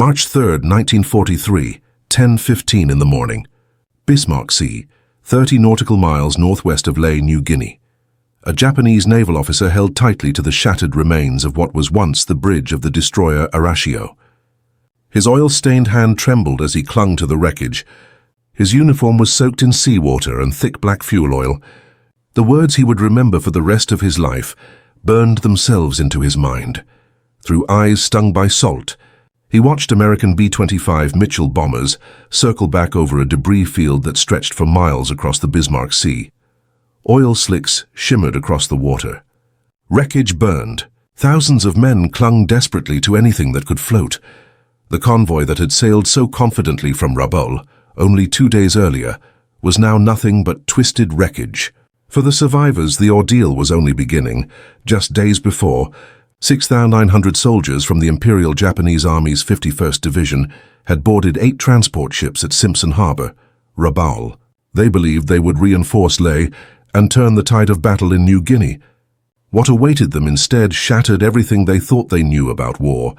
March 3, 1943, 10:15 in the morning. Bismarck Sea, 30 nautical miles northwest of Lae, New Guinea. A Japanese naval officer held tightly to the shattered remains of what was once the bridge of the destroyer Arashio. His oil-stained hand trembled as he clung to the wreckage. His uniform was soaked in seawater and thick black fuel oil. The words he would remember for the rest of his life burned themselves into his mind. Through eyes stung by salt, he watched American B-25 Mitchell bombers circle back over a debris field that stretched for miles across the Bismarck Sea. Oil slicks shimmered across the water. Wreckage burned. Thousands of men clung desperately to anything that could float. The convoy that had sailed so confidently from Rabaul only 2 days earlier was now nothing but twisted wreckage. For the survivors, the ordeal was only beginning. Just days before, 6,900 soldiers from the Imperial Japanese Army's 51st Division had boarded 8 transport ships at Simpson Harbor, Rabaul. They believed they would reinforce Lae and turn the tide of battle in New Guinea. What awaited them instead shattered everything they thought they knew about war,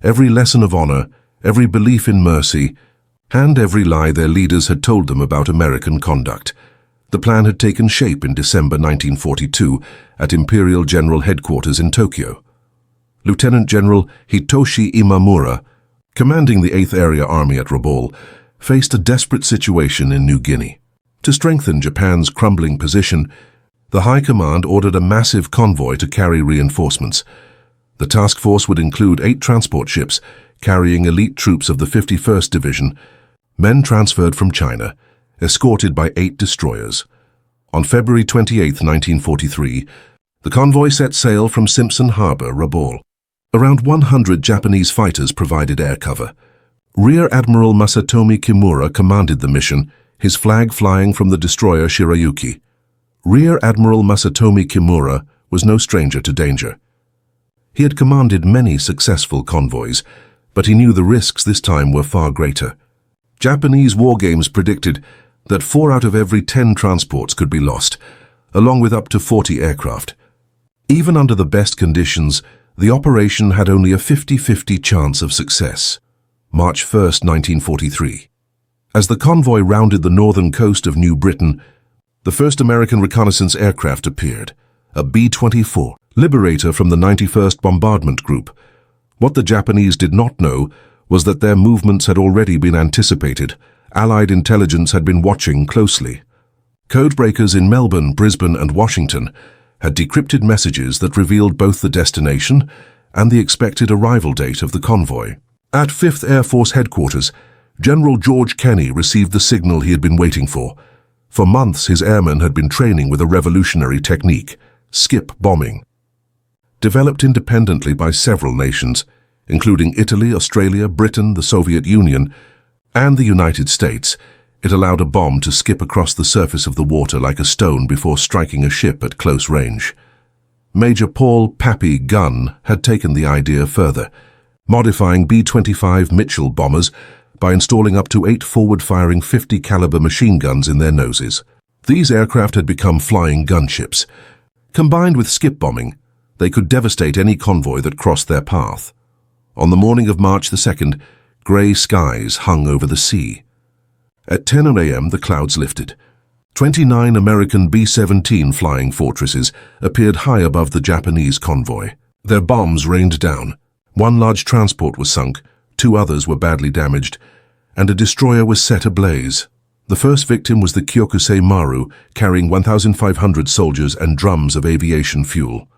every lesson of honor, every belief in mercy, and every lie their leaders had told them about American conduct. The plan had taken shape in December 1942 at Imperial General Headquarters in Tokyo. Lieutenant General Hitoshi Imamura, commanding the 8th Area Army at Rabaul, faced a desperate situation in New Guinea. To strengthen Japan's crumbling position, the High Command ordered a massive convoy to carry reinforcements. The task force would include 8 transport ships carrying elite troops of the 51st Division, men transferred from China, escorted by 8 destroyers. On February 28, 1943, the convoy set sail from Simpson Harbor, Rabaul. Around 100 Japanese fighters provided air cover. Rear Admiral Masatomi Kimura commanded the mission, his flag flying from the destroyer Shirayuki. Rear Admiral Masatomi Kimura was no stranger to danger. He had commanded many successful convoys, but he knew the risks this time were far greater. Japanese war games predicted that 4 out of every 10 transports could be lost, along with up to 40 aircraft. Even under the best conditions, the operation had only a 50-50 chance of success. March 1, 1943. As the convoy rounded the northern coast of New Britain, the first American reconnaissance aircraft appeared, a B-24, Liberator from the 91st Bombardment Group. What the Japanese did not know was that their movements had already been anticipated. Allied intelligence had been watching closely. Codebreakers in Melbourne, Brisbane, and Washington had decrypted messages that revealed both the destination and the expected arrival date of the convoy. At 5th Air Force Headquarters, General George Kenney received the signal he had been waiting for. For months, his airmen had been training with a revolutionary technique, skip bombing. Developed independently by several nations, including Italy, Australia, Britain, the Soviet Union, and the United States, it allowed a bomb to skip across the surface of the water like a stone before striking a ship at close range. Major Paul Pappy Gunn had taken the idea further, modifying B-25 Mitchell bombers by installing up to 8 forward-firing 50-caliber machine guns in their noses. These aircraft had become flying gunships. Combined with skip bombing, they could devastate any convoy that crossed their path. On the morning of March 2nd, grey skies hung over the sea. At 10 a.m., the clouds lifted. 29 American B-17 flying fortresses appeared high above the Japanese convoy. Their bombs rained down. 1 large transport was sunk, 2 others were badly damaged, and a destroyer was set ablaze. The first victim was the Kyokusei Maru, carrying 1,500 soldiers and drums of aviation fuel.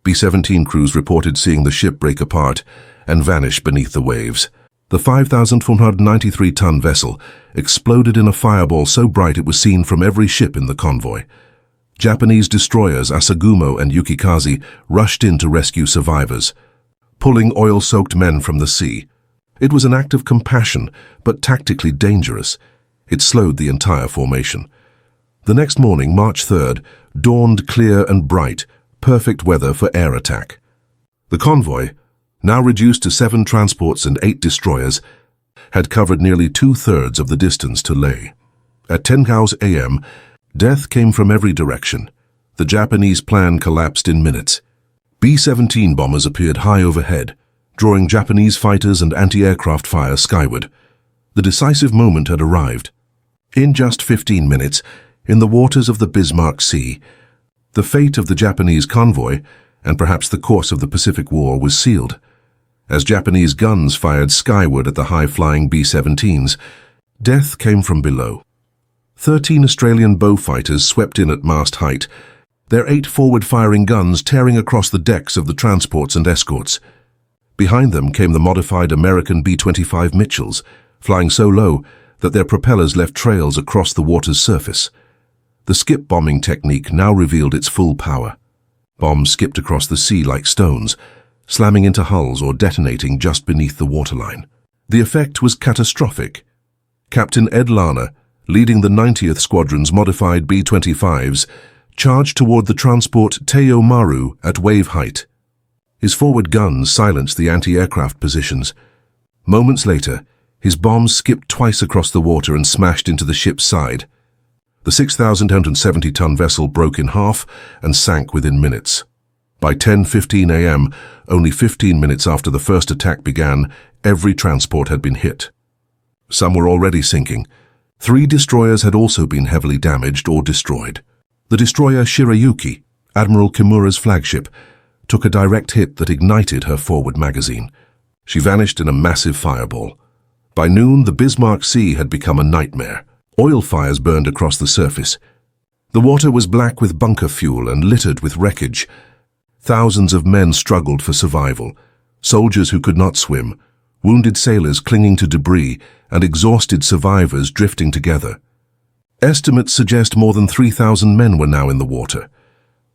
B-17 crews reported seeing the ship break apart and vanish beneath the waves. The 5,493-ton vessel exploded in a fireball so bright it was seen from every ship in the convoy. Japanese destroyers Asagumo and Yukikaze rushed in to rescue survivors, pulling oil-soaked men from the sea. It was an act of compassion, but tactically dangerous. It slowed the entire formation. The next morning, March 3rd, dawned clear and bright, perfect weather for air attack. The convoy, now reduced to 7 transports and 8 destroyers, had covered nearly 2/3 of the distance to Lae. At 10 a.m., death came from every direction. The Japanese plan collapsed in minutes. B-17 bombers appeared high overhead, drawing Japanese fighters and anti-aircraft fire skyward. The decisive moment had arrived. In just 15 minutes, in the waters of the Bismarck Sea, the fate of the Japanese convoy, and perhaps the course of the Pacific War, was sealed. As Japanese guns fired skyward at the high-flying B-17s, death came from below. 13 Australian bow fighters swept in at mast height, their 8 forward-firing guns tearing across the decks of the transports and escorts. Behind them came the modified American B-25 Mitchells, flying so low that their propellers left trails across the water's surface. The skip bombing technique now revealed its full power. Bombs skipped across the sea like stones, slamming into hulls or detonating just beneath the waterline. The effect was catastrophic. Captain Ed Larner, leading the 90th Squadron's modified B-25s, charged toward the transport Teo Maru at wave height. His forward guns silenced the anti-aircraft positions. Moments later, his bombs skipped twice across the water and smashed into the ship's side. The 6,270-ton vessel broke in half and sank within minutes. By 10:15 a.m., only 15 minutes after the first attack began, every transport had been hit. Some were already sinking. 3 destroyers had also been heavily damaged or destroyed. The destroyer Shirayuki, Admiral Kimura's flagship, took a direct hit that ignited her forward magazine. She vanished in a massive fireball. By noon, the Bismarck Sea had become a nightmare. Oil fires burned across the surface. The water was black with bunker fuel and littered with wreckage. Thousands of men struggled for survival. Soldiers who could not swim, wounded sailors clinging to debris, and exhausted survivors drifting together. Estimates suggest more than 3,000 men were now in the water.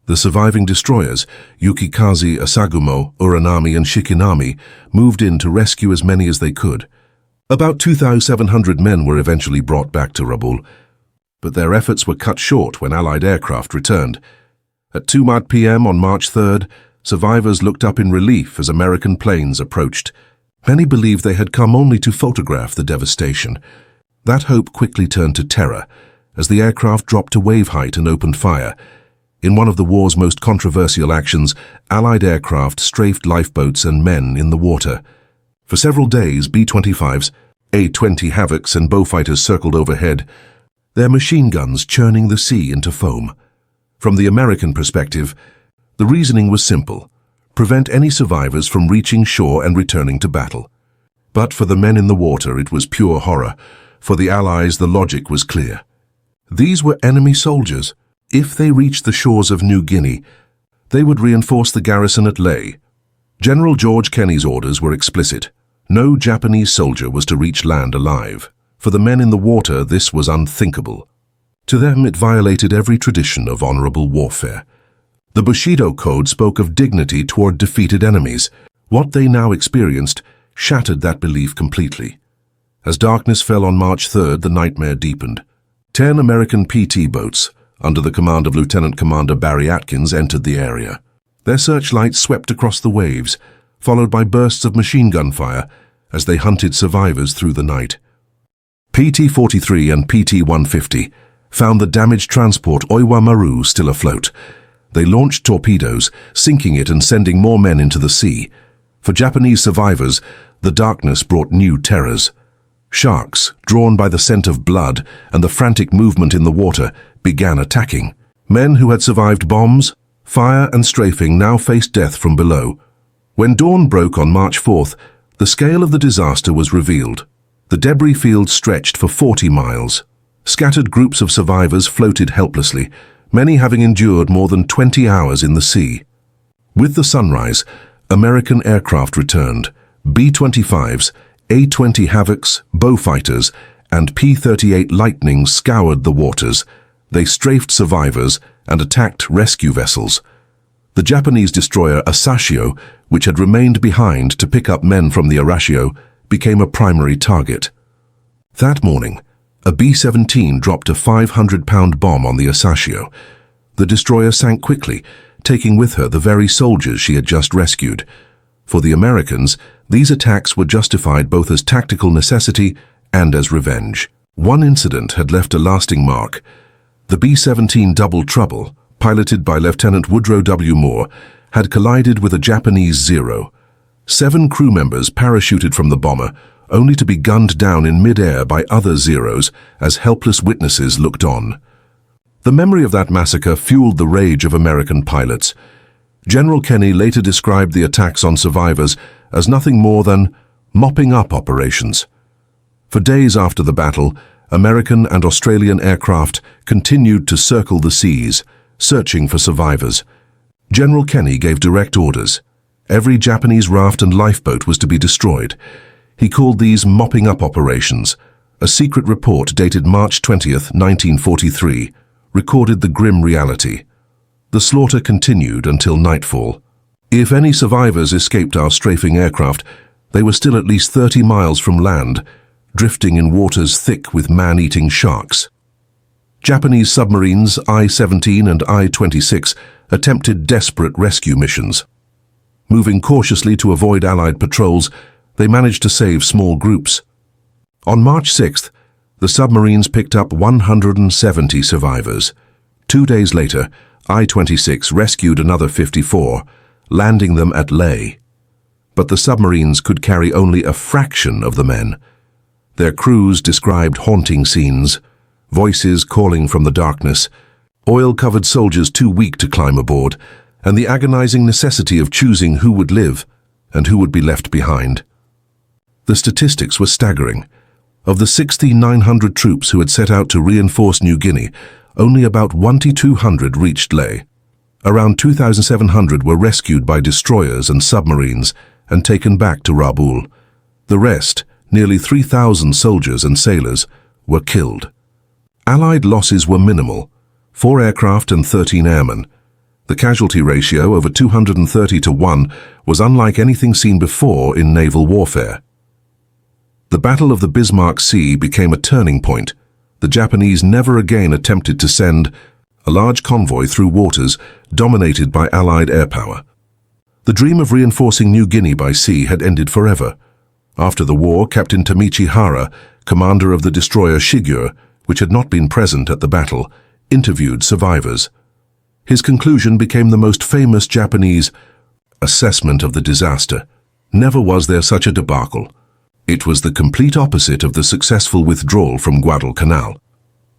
The surviving destroyers, Yukikaze, Asagumo, Uranami, and Shikinami, moved in to rescue as many as they could. About 2,700 men were eventually brought back to Rabaul, but their efforts were cut short when Allied aircraft returned. At 2 p.m. on March 3rd, survivors looked up in relief as American planes approached. Many believed they had come only to photograph the devastation. That hope quickly turned to terror as the aircraft dropped to wave height and opened fire. In one of the war's most controversial actions, Allied aircraft strafed lifeboats and men in the water. For several days, B-25s, A-20 Havocs and Beaufighters circled overhead, their machine guns churning the sea into foam. From the American perspective, the reasoning was simple: prevent any survivors from reaching shore and returning to battle. But for the men in the water, it was pure horror. For the Allies, the logic was clear. These were enemy soldiers. If they reached the shores of New Guinea, they would reinforce the garrison at Lae. General George Kenney's orders were explicit. No Japanese soldier was to reach land alive. For the men in the water, this was unthinkable. To them, it violated every tradition of honorable warfare. The Bushido Code spoke of dignity toward defeated enemies. What they now experienced shattered that belief completely. As darkness fell on March 3rd, the nightmare deepened. 10 American PT boats, under the command of Lieutenant Commander Barry Atkins, entered the area. Their searchlights swept across the waves, followed by bursts of machine gun fire as they hunted survivors through the night. PT-43 and PT-150 found the damaged transport Oiwa Maru still afloat. They launched torpedoes, sinking it and sending more men into the sea. For Japanese survivors, the darkness brought new terrors. Sharks, drawn by the scent of blood and the frantic movement in the water, began attacking. Men who had survived bombs, fire and strafing now faced death from below. When dawn broke on March 4th, the scale of the disaster was revealed. The debris field stretched for 40 miles. Scattered groups of survivors floated helplessly, many having endured more than 20 hours in the sea. With the sunrise, American aircraft returned. B-25s, A-20 Havocs, Beaufighters, and P-38 Lightnings scoured the waters. They strafed survivors and attacked rescue vessels. The Japanese destroyer Asashio, which had remained behind to pick up men from the Arashio, became a primary target. That morning, a B-17 dropped a 500-pound bomb on the Asashio. The destroyer sank quickly, taking with her the very soldiers she had just rescued. For the Americans, these attacks were justified both as tactical necessity and as revenge. One incident had left a lasting mark. The B-17 Double Trouble, piloted by Lieutenant Woodrow W. Moore, had collided with a Japanese Zero. 7 crew members parachuted from the bomber, only to be gunned down in mid-air by other Zeros as helpless witnesses looked on. The memory of that massacre fueled the rage of American pilots. General Kenney later described the attacks on survivors as nothing more than mopping up operations. For days after the battle, American and Australian aircraft continued to circle the seas, searching for survivors. General Kenney gave direct orders. Every Japanese raft and lifeboat was to be destroyed. He called these mopping up operations. A secret report dated March 20th, 1943, recorded the grim reality. The slaughter continued until nightfall. If any survivors escaped our strafing aircraft, they were still at least 30 miles from land, drifting in waters thick with man-eating sharks. Japanese submarines I-17 and I-26 attempted desperate rescue missions. Moving cautiously to avoid Allied patrols, they managed to save small groups. On March 6th, the submarines picked up 170 survivors. 2 days later, I-26 rescued another 54, landing them at Lae. But the submarines could carry only a fraction of the men. Their crews described haunting scenes, voices calling from the darkness, oil-covered soldiers too weak to climb aboard, and the agonizing necessity of choosing who would live and who would be left behind. The statistics were staggering. Of the 6,900 troops who had set out to reinforce New Guinea, only about 2,200 reached Lae. Around 2,700 were rescued by destroyers and submarines and taken back to Rabaul. The rest, nearly 3,000 soldiers and sailors, were killed. Allied losses were minimal, 4 aircraft and 13 airmen. The casualty ratio, over 230 to 1, was unlike anything seen before in naval warfare. The Battle of the Bismarck Sea became a turning point. The Japanese never again attempted to send a large convoy through waters dominated by Allied airpower. The dream of reinforcing New Guinea by sea had ended forever. After the war, Captain Tamichi Hara, commander of the destroyer Shigure, which had not been present at the battle, interviewed survivors. His conclusion became the most famous Japanese assessment of the disaster. Never was there such a debacle. It was the complete opposite of the successful withdrawal from Guadalcanal.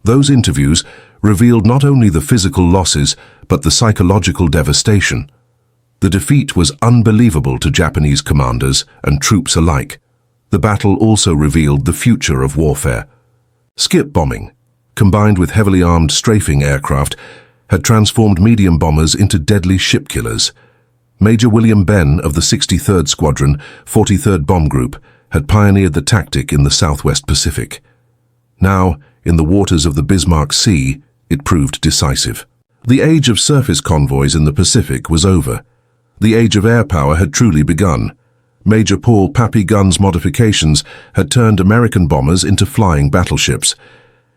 Those interviews revealed not only the physical losses, but the psychological devastation. The defeat was unbelievable to Japanese commanders and troops alike. The battle also revealed the future of warfare. Skip bombing, combined with heavily armed strafing aircraft, had transformed medium bombers into deadly ship killers. Major William Benn of the 63rd Squadron, 43rd Bomb Group, had pioneered the tactic in the Southwest Pacific. Now, in the waters of the Bismarck Sea, it proved decisive. The age of surface convoys in the Pacific was over. The age of air power had truly begun. Major Paul Pappy Gunn's modifications had turned American bombers into flying battleships.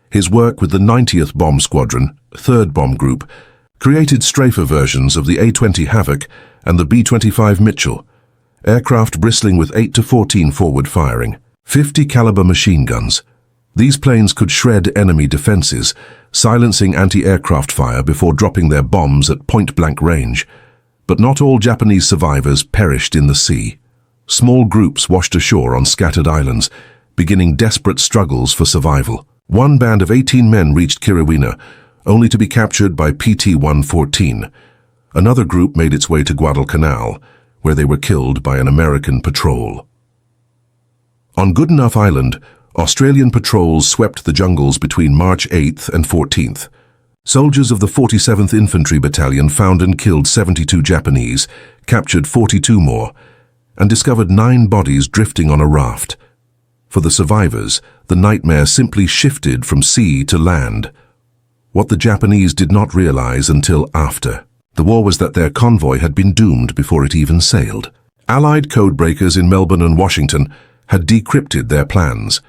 His work with the 90th Bomb Squadron, 3rd Bomb Group, created strafer versions of the A-20 Havoc and the B-25 Mitchell, aircraft bristling with 8 to 14 forward firing, 50 caliber machine guns. These planes could shred enemy defenses, silencing anti-aircraft fire before dropping their bombs at point-blank range. But not all Japanese survivors perished in the sea. Small groups washed ashore on scattered islands, beginning desperate struggles for survival. One band of 18 men reached Kirewina, only to be captured by PT-114. Another group made its way to Guadalcanal, where they were killed by an American patrol. On Goodenough Island, Australian patrols swept the jungles between March 8th and 14th. Soldiers of the 47th Infantry Battalion found and killed 72 Japanese, captured 42 more, and discovered 9 bodies drifting on a raft. For the survivors, the nightmare simply shifted from sea to land. What the Japanese did not realize until after the war was that their convoy had been doomed before it even sailed. Allied codebreakers in Melbourne and Washington had decrypted their plans.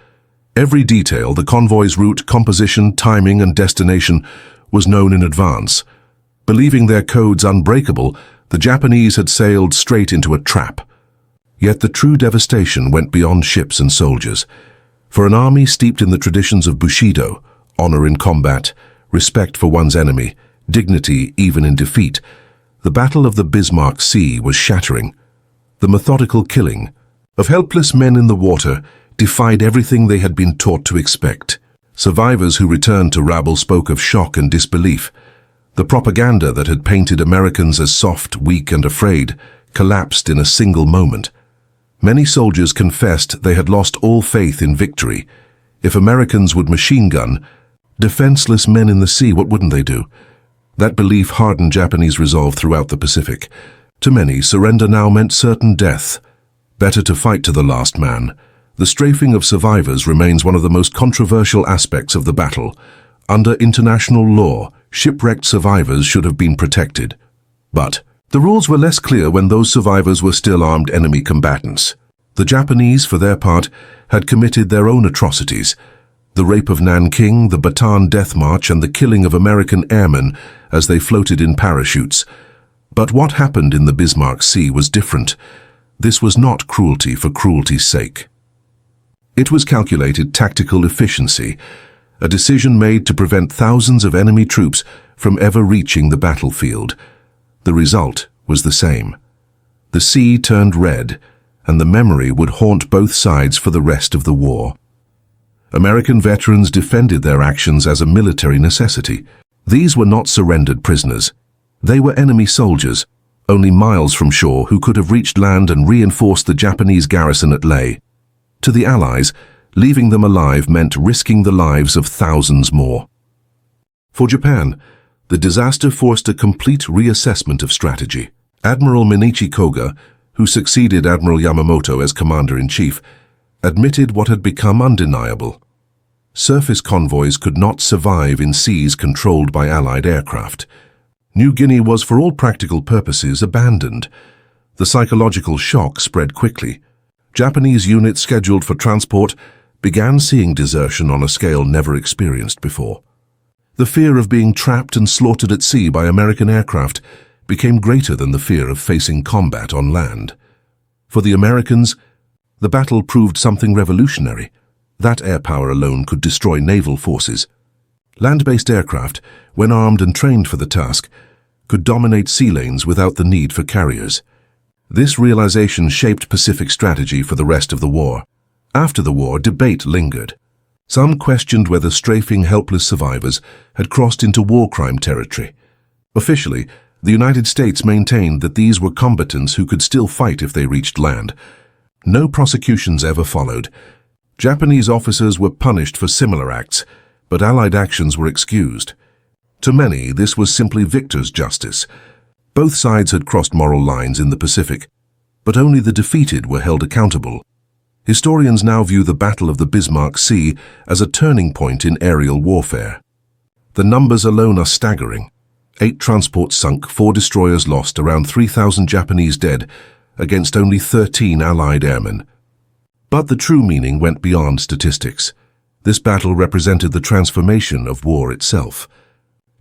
Every detail, the convoy's route, composition, timing, and destination, was known in advance. Believing their codes unbreakable, the Japanese had sailed straight into a trap. Yet the true devastation went beyond ships and soldiers. For an army steeped in the traditions of Bushido, honor in combat, respect for one's enemy, dignity even in defeat, the Battle of the Bismarck Sea was shattering. The methodical killing of helpless men in the water defied everything they had been taught to expect. Survivors who returned to rabble spoke of shock and disbelief. The propaganda that had painted Americans as soft, weak, and afraid collapsed in a single moment. Many soldiers confessed they had lost all faith in victory. If Americans would machine gun defenseless men in the sea, what wouldn't they do? That belief hardened Japanese resolve throughout the Pacific. To many, surrender now meant certain death. Better to fight to the last man. The strafing of survivors remains one of the most controversial aspects of the battle. Under international law, shipwrecked survivors should have been protected. But the rules were less clear when those survivors were still armed enemy combatants. The Japanese, for their part, had committed their own atrocities. The rape of Nanking, the Bataan Death March, and the killing of American airmen as they floated in parachutes. But what happened in the Bismarck Sea was different. This was not cruelty for cruelty's sake. It was calculated tactical efficiency, a decision made to prevent thousands of enemy troops from ever reaching the battlefield. The result was the same. The sea turned red, and the memory would haunt both sides for the rest of the war. American veterans defended their actions as a military necessity. These were not surrendered prisoners. They were enemy soldiers, only miles from shore, who could have reached land and reinforced the Japanese garrison at Leh. To the Allies, leaving them alive meant risking the lives of thousands more. For Japan, the disaster forced a complete reassessment of strategy. Admiral Minichi Koga, who succeeded Admiral Yamamoto as commander-in-chief, admitted what had become undeniable. Surface convoys could not survive in seas controlled by Allied aircraft. New Guinea was, for all practical purposes, abandoned. The psychological shock spread quickly. Japanese units scheduled for transport began seeing desertion on a scale never experienced before. The fear of being trapped and slaughtered at sea by American aircraft became greater than the fear of facing combat on land. For the Americans, the battle proved something revolutionary. That airpower alone could destroy naval forces. Land-based aircraft, when armed and trained for the task, could dominate sea lanes without the need for carriers. This realization shaped Pacific strategy for the rest of the war. After the war, debate lingered. Some questioned whether strafing helpless survivors had crossed into war crime territory. Officially, the United States maintained that these were combatants who could still fight if they reached land. No prosecutions ever followed. Japanese officers were punished for similar acts, but Allied actions were excused. To many, this was simply victor's justice. Both sides had crossed moral lines in the Pacific, but only the defeated were held accountable. Historians now view the Battle of the Bismarck Sea as a turning point in aerial warfare. The numbers alone are staggering. 8 transports sunk, 4 destroyers lost, around 3,000 Japanese dead, against only 13 Allied airmen. But the true meaning went beyond statistics. This battle represented the transformation of war itself.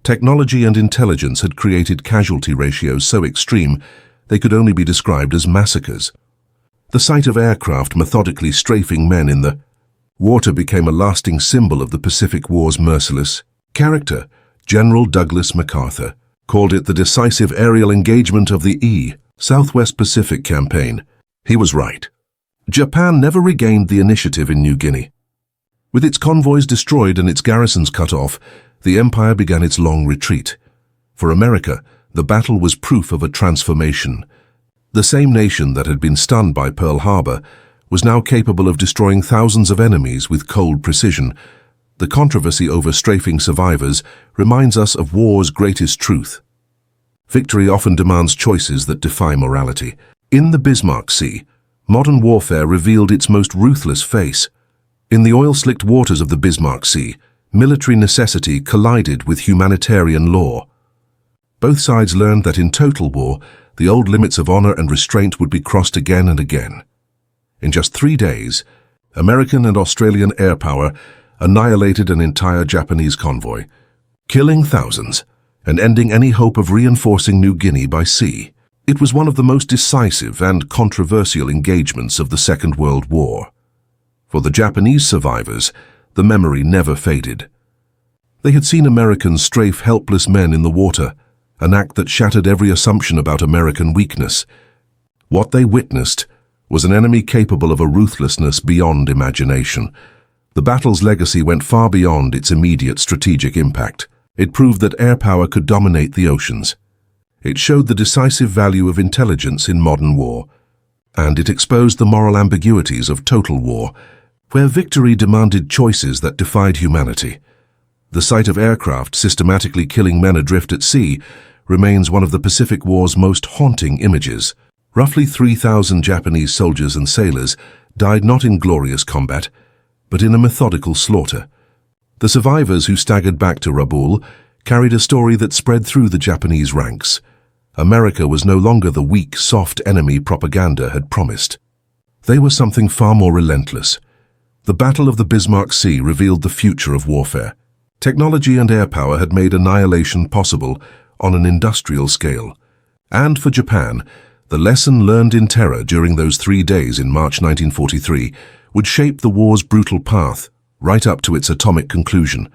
Technology and intelligence had created casualty ratios so extreme they could only be described as massacres. The sight of aircraft methodically strafing men in the water became a lasting symbol of the Pacific War's merciless character. General Douglas MacArthur called it the decisive aerial engagement of the Southwest Pacific Campaign. He was right. Japan never regained the initiative in New Guinea. With its convoys destroyed and its garrisons cut off, the empire began its long retreat. For America, the battle was proof of a transformation. The same nation that had been stunned by Pearl Harbor was now capable of destroying thousands of enemies with cold precision. The controversy over strafing survivors reminds us of war's greatest truth. Victory often demands choices that defy morality. In the Bismarck Sea, modern warfare revealed its most ruthless face. In the oil-slicked waters of the Bismarck Sea, military necessity collided with humanitarian law. Both sides learned that in total war, the old limits of honor and restraint would be crossed again and again. In just 3 days, American and Australian airpower annihilated an entire Japanese convoy, killing thousands and ending any hope of reinforcing New Guinea by sea. It was one of the most decisive and controversial engagements of the Second World War. For the Japanese survivors, the memory never faded. They had seen Americans strafe helpless men in the water, an act that shattered every assumption about American weakness. What they witnessed was an enemy capable of a ruthlessness beyond imagination. The battle's legacy went far beyond its immediate strategic impact. It proved that air power could dominate the oceans. It showed the decisive value of intelligence in modern war, and it exposed the moral ambiguities of total war, where victory demanded choices that defied humanity. The sight of aircraft systematically killing men adrift at sea remains one of the Pacific War's most haunting images. Roughly 3,000 Japanese soldiers and sailors died not in glorious combat, but in a methodical slaughter. The survivors who staggered back to Rabaul carried a story that spread through the Japanese ranks. America was no longer the weak, soft enemy propaganda had promised. They were something far more relentless. The Battle of the Bismarck Sea revealed the future of warfare. Technology and air power had made annihilation possible on an industrial scale. And for Japan, the lesson learned in terror during those 3 days in March 1943 would shape the war's brutal path right up to its atomic conclusion.